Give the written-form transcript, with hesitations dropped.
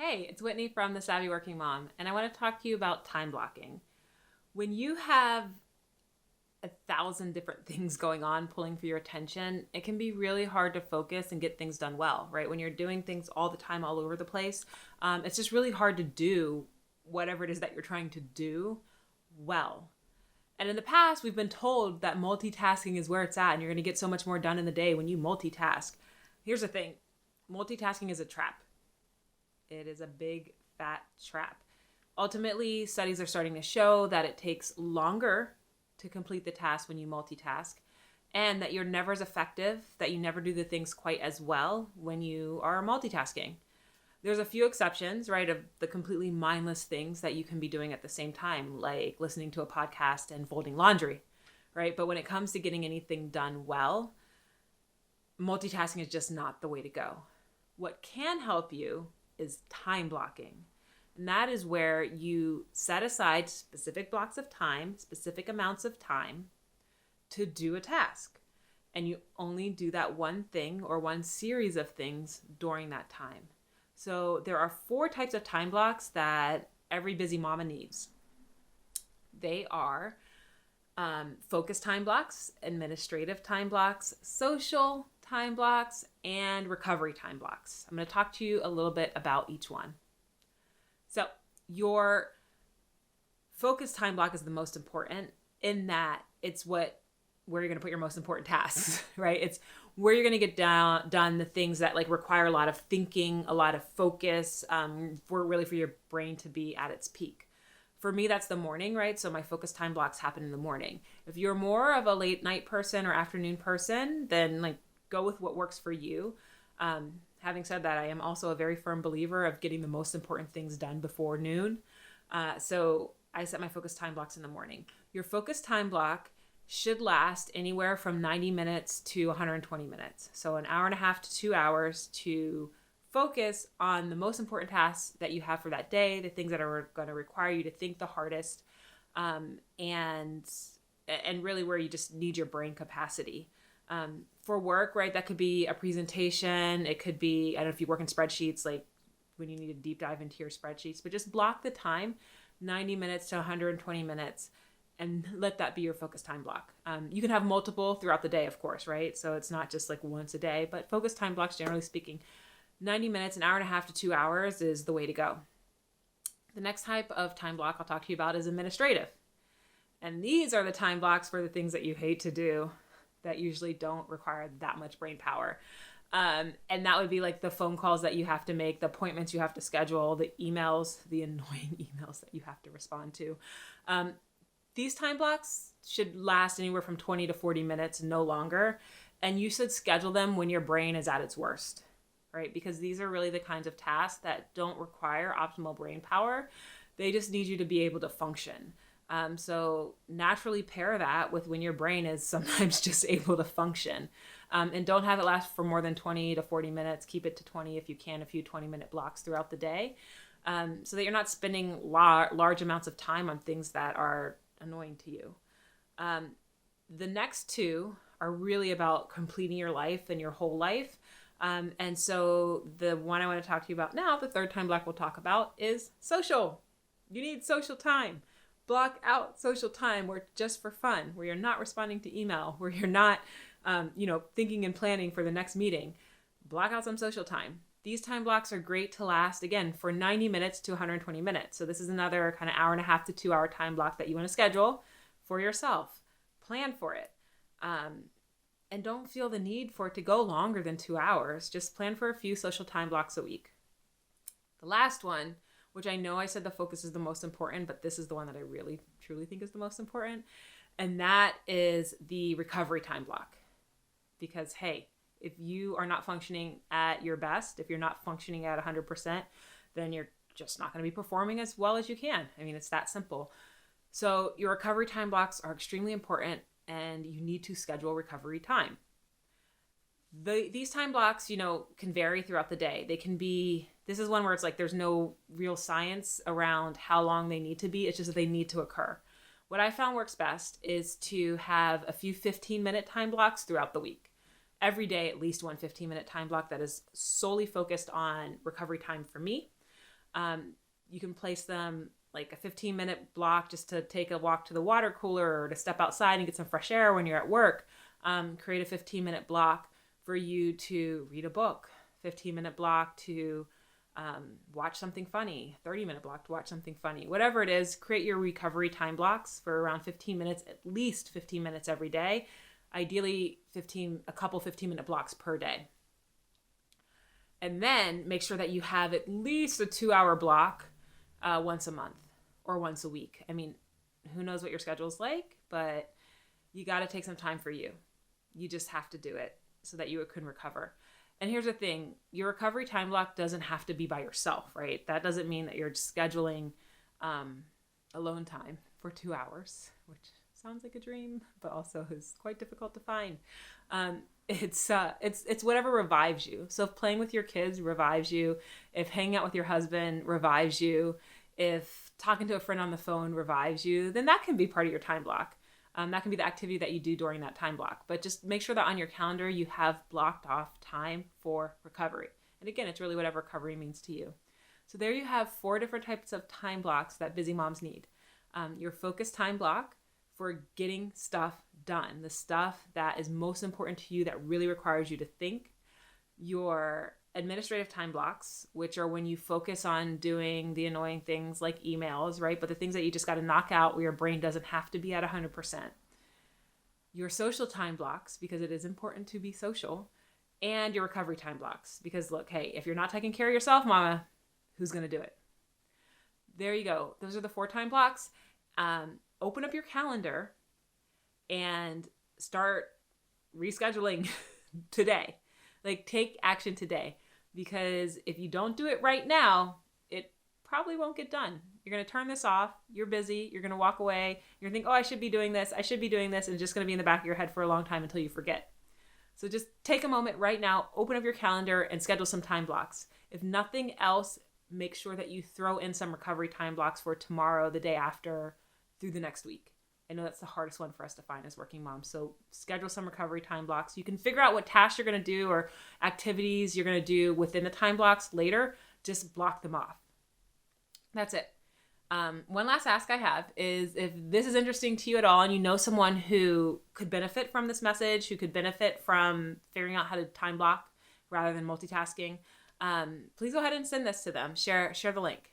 Hey, it's Whitney from The Savvy Working Mom, and I want to talk to you about time blocking. When you have 1,000 different things going on pulling for your attention, it can be really hard to focus and get things done well, right? When you're doing things all the time, all over the place, it's just really hard to do whatever it is that you're trying to do well. And in the past, we've been told that multitasking is where it's at, and you're going to get so much more done in the day when you multitask. Here's the thing. Multitasking is a trap. It is a big, fat trap. Ultimately, studies are starting to show that it takes longer to complete the task when you multitask, and that you're never as effective, that you never do the things quite as well when you are multitasking. There's a few exceptions, right, of the completely mindless things that you can be doing at the same time, like listening to a podcast and folding laundry, right? But when it comes to getting anything done well, multitasking is just not the way to go. What can help you is time blocking. And that is where you set aside specific blocks of time, specific amounts of time to do a task. And you only do that one thing or one series of things during that time. So there are 4 types of time blocks that every busy mama needs. They are focus time blocks, administrative time blocks, social time blocks, and recovery time blocks. I'm going to talk to you a little bit about each one. So your focus time block is the most important in that it's where you're going to put your most important tasks, right? It's where you're going to get done the things that like require a lot of thinking, a lot of focus, for your brain to be at its peak. For me, that's the morning, right? So my focus time blocks happen in the morning. If you're more of a late night person or afternoon person, then like go with what works for you. Having said that, I am also a very firm believer of getting the most important things done before noon. So I set my focus time blocks in the morning. Your focus time block should last anywhere from 90 minutes to 120 minutes. So an hour and a half to 2 hours to focus on the most important tasks that you have for that day, the things that are going to require you to think the hardest, and really where you just need your brain capacity. For work, right, that could be a presentation. It could be, I don't know if you work in spreadsheets, like when you need to deep dive into your spreadsheets, but just block the time, 90 minutes to 120 minutes, and let that be your focus time block. You can have multiple throughout the day, of course, right? So it's not just like once a day, but focus time blocks, generally speaking, 90 minutes, an hour and a half to 2 hours is the way to go. The next type of time block I'll talk to you about is administrative. And these are the time blocks for the things that you hate to do that usually don't require that much brain power. And that would be like the phone calls that you have to make, the appointments you have to schedule, the emails, the annoying emails that you have to respond to. These time blocks should last anywhere from 20 to 40 minutes, no longer. And you should schedule them when your brain is at its worst, right? Because these are really the kinds of tasks that don't require optimal brain power. They just need you to be able to function. So naturally pair that with when your brain is sometimes just able to function. And don't have it last for more than 20 to 40 minutes. Keep it to 20 if you can, a few 20-minute blocks throughout the day, so that you're not spending large amounts of time on things that are annoying to you. The next 2 are really about completing your life and your whole life. And so the one I want to talk to you about now, the third time block we'll talk about, is social. You need social time. Block out social time where just for fun, where you're not responding to email, where you're not, thinking and planning for the next meeting. Block out some social time. These time blocks are great to last, again, for 90 minutes to 120 minutes. So this is another kind of hour and a half to 2 hour time block that you want to schedule for yourself. Plan for it. And don't feel the need for it to go longer than 2 hours. Just plan for a few social time blocks a week. The last one, which I know I said the focus is the most important, but this is the one that I really, truly think is the most important. And that is the recovery time block. Because, hey, if you are not functioning at your best, if you're not functioning at 100%, then you're just not going to be performing as well as you can. I mean, it's that simple. So your recovery time blocks are extremely important, and you need to schedule recovery time. These time blocks, can vary throughout the day. They can be, this is one where it's like there's no real science around how long they need to be. It's just that they need to occur. What I found works best is to have a few 15-minute time blocks throughout the week. Every day, at least one 15-minute time block that is solely focused on recovery time for me. You can place them like a 15-minute block just to take a walk to the water cooler or to step outside and get some fresh air when you're at work. Create a 15-minute block for you to read a book, 15-minute block to watch something funny, 30-minute block to watch something funny. Whatever it is, create your recovery time blocks for around 15 minutes, at least 15 minutes every day. Ideally, a couple 15-minute blocks per day. And then make sure that you have at least a 2-hour block once a month or once a week. I mean, who knows what your schedule's like, but you got to take some time for you. You just have to do it so that you can recover. And here's the thing, your recovery time block doesn't have to be by yourself, right? That doesn't mean that you're scheduling alone time for 2 hours, which sounds like a dream, but also is quite difficult to find. It's whatever revives you. So if playing with your kids revives you, if hanging out with your husband revives you, if talking to a friend on the phone revives you, then that can be part of your time block. That can be the activity that you do during that time block. But just make sure that on your calendar you have blocked off time for recovery. And again, it's really whatever recovery means to you. So there you have 4 different types of time blocks that busy moms need. Your focused time block for getting stuff done, the stuff that is most important to you that really requires you to think. Your administrative time blocks, which are when you focus on doing the annoying things like emails, right? But the things that you just got to knock out where your brain doesn't have to be at 100%. Your social time blocks, because it is important to be social. And your recovery time blocks, because look, hey, if you're not taking care of yourself, mama, who's going to do it? There you go. Those are the 4 time blocks. Open up your calendar and start rescheduling today. Like, take action today, because if you don't do it right now, it probably won't get done. You're going to turn this off. You're busy. You're going to walk away. You're going to think, oh, I should be doing this. And it's just going to be in the back of your head for a long time until you forget. So just take a moment right now, open up your calendar and schedule some time blocks. If nothing else, make sure that you throw in some recovery time blocks for tomorrow, the day after, through the next week. I know that's the hardest one for us to find as working moms. So schedule some recovery time blocks. You can figure out what tasks you're going to do or activities you're going to do within the time blocks later. Just block them off. That's it. One last ask I have is, if this is interesting to you at all and you know someone who could benefit from this message, who could benefit from figuring out how to time block rather than multitasking, please go ahead and send this to them. Share the link.